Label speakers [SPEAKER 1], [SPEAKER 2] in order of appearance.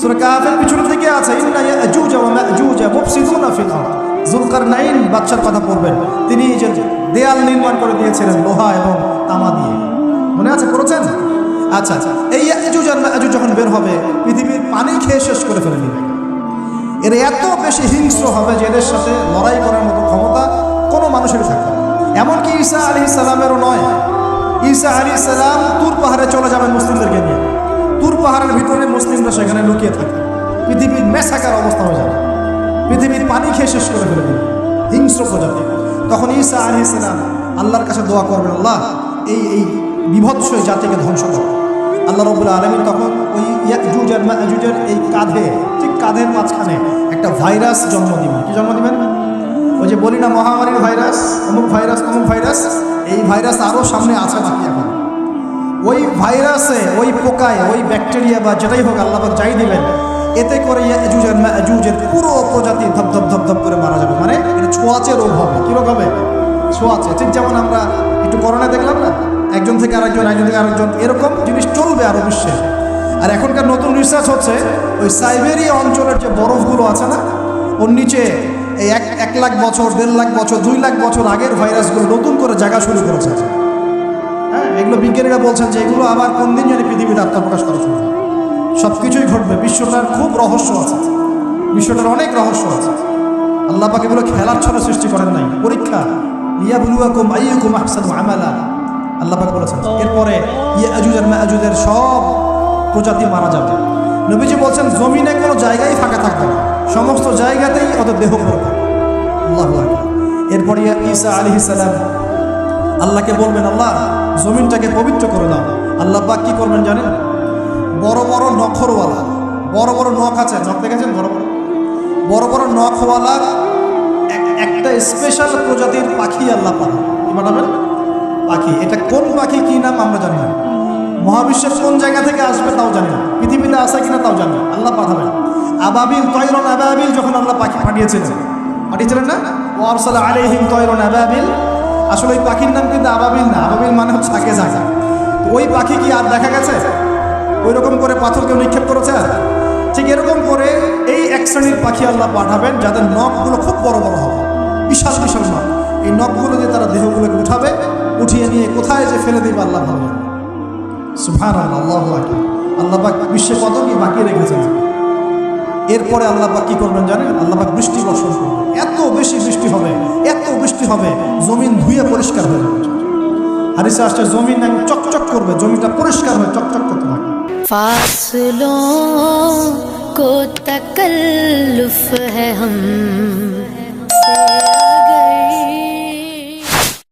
[SPEAKER 1] সূরা কাহফের পিছনের দিকে আছে ইন্না ইয়াজুজ ওয়া মাজুজ মুফসিদুনা ফিল আরদ। যুলকারনাইন বাদশার কথা পড়বেন, তিনি যে দেয়াল নির্মাণ করে দিয়েছিলেন লোহা এবং তামা দিয়ে, মনে আছে পড়েছেন? আচ্ছা আচ্ছা, এই ইয়াজুজ আর মাজুজ যখন বের হবে পৃথিবীর পানি খেয়ে শেষ করে ফেলে দিবে। এর এত বেশি হিংস্র হবে যে এদের সাথে লড়াই করার মতো ক্ষমতা কোনো মানুষের থাকবে না। এমনকি ঈসা আলাইহিস সালামেরও নয়। ঈসা আলাইহিস সালাম তুর পাহাড়ে চলে যাবেন মুসলিমদেরকে নিয়ে। তুর পাহাড়ের ভিতরে মুসলিমরা সেখানে লুকিয়ে থাকে। পৃথিবীর মেসাকার অবস্থা হয়ে যাবে, পৃথিবীর পানি খেয়ে শেষ করে ফেলে দিবে হিংস্র প্রজাতি। তখন ঈসা আলাইহিস সালাম আল্লাহর কাছে দোয়া করবেন, আল্লাহ এই বিভৎস জাতিকে ধ্বংস করো। আল্লাহ রাব্বুল আলামিন তখন ওই ইয়াজুজ আর মাজুজের এই কাঁধে, ঠিক কাঁধের মাঝখানে একটা ভাইরাস জন্ম দিবেন। কি জন্ম দিবেন? ওই যে বলি না মহামারীর ভাইরাস, অমুক ভাইরাস তমুক ভাইরাস, এই ভাইরাস আরও সামনে আছে বাকি এখন। ওই ভাইরাসে, ওই পোকায়, ওই ব্যাকটেরিয়া বা যেটাই হোক আল্লাহ পাক যাই দিবেন, এতে করে ইয়াজুজ আর মাজুজের পুরো প্রজাতি ধপ ধপ ধপ ধপ করে মারা যাবে। মানে এটা ছোঁয়াচে রোগ হবে। কী রোগ হবে? ছোঁয়াচে। ঠিক যেমন আমরা একটু করোনা দেখলাম না, একজন থেকে আরেকজন, একজন থেকে আরেকজন, এরকম জিনিস চলবে আরও বিশ্বে। আর এখনকার নতুন রিসার্চ হচ্ছে ওই সাইবেরিয়া অঞ্চলের যে বরফগুলো আছে না, ওর নিচে এই 1 লাখ বছর, 1.5 লাখ বছর, 2 লাখ বছর আগের ভাইরাসগুলো নতুন করে জায়গা শুরু করেছে। হ্যাঁ, এগুলো বিজ্ঞানীরা বলছেন যে এগুলো আবার কোন দিন জানি পৃথিবীতে আত্মপ্রকাশ করা শুরু। সব কিছুই ঘটবে। বিশ্বটার খুব রহস্য আছে, বিশ্বটার অনেক রহস্য আছে। আল্লাহ পাক এগুলো খেলার ছলে সৃষ্টি করেন নাই, পরীক্ষা। লিয়াবলুয়াকুম আইয়ুকুম আহসানু আমালা, আল্লাহ পাক বলেছেন। এরপরে ইয়াজুজ আর মাজুজের সব প্রজাতি মারা যাবে। নবীজি বলছেন জমিনে কোনো জায়গায় ফাঁকা থাকবে না, সমস্ত জায়গাতেই ওদের দেহ পড়বে। আল্লাহু আকবার। এরপরে ঈসা আলাইহিস সালাম আল্লাহকে বলবেন, আল্লাহ জমিনটাকে পবিত্র করে দাও। আল্লাহ পাক কি করবেন জানেন? বড় বড় নখরওয়ালা, বড় বড় নখ আছে, নখ দেখেছেন? বড় বড় বড় বড় নখওয়ালা একটা স্পেশাল প্রজাতির পাখি আল্লাহ পাঠাবেন। কি পাঠাবেন? পাখি। এটা কোন পাখি, কি নাম আমরা জানি না। মহাবিশ্বের কোন জায়গা থেকে আসবে তাও জানি না, পৃথিবীতে আসে কিনা তাও জানি না। আল্লাহ পাঠাবেন আবাবিল, তয়রন আবাবিল। যখন আল্লাহ পাখি পাঠিয়েছিলেন না, ওয়ারসালা আলাইহিম তয়রন আবাবিল। আসলে ওই পাখির নাম কিন্তু আবাবিল না, আবাবিল মানে হচ্ছে আগে জায়গা। তো ওই পাখি কি আর দেখা গেছে? ওই রকম করে পাথর কেউ নিক্ষেপ করেছে? ঠিক এরকম করে এই এক শ্রেণীর পাখি আল্লাহ পাঠাবেন যাদের নখগুলো খুব বড় বড় হবে, বিশাল বিশাল নখ। এই নখগুলো দিয়ে তারা দেহগুলোকে উঠাবে, উঠিয়ে নিয়ে কোথায় যে ফেলে দেবে আল্লাহ ভালো জানেন। সুবহানাল্লাহ, আল্লাহু আকবার। আল্লাহ পাক বিশ্বে কত কি বাকি রেখেছেন। এরপরে আল্লাহ পাক কি করবেন জানেন? আল্লাহ পাক বৃষ্টি বর্ষণ করবেন। এত বেশি বৃষ্টি হবে, এত বৃষ্টি হবে, জমিন ধুয়ে পরিষ্কার হয়ে যাবে। হাদিসে আসছে জমিন চকচক করবে, জমিটা পরিষ্কার হয়ে চকচক করতে থাকে।
[SPEAKER 2] फासलों को तकल्लुफ है हम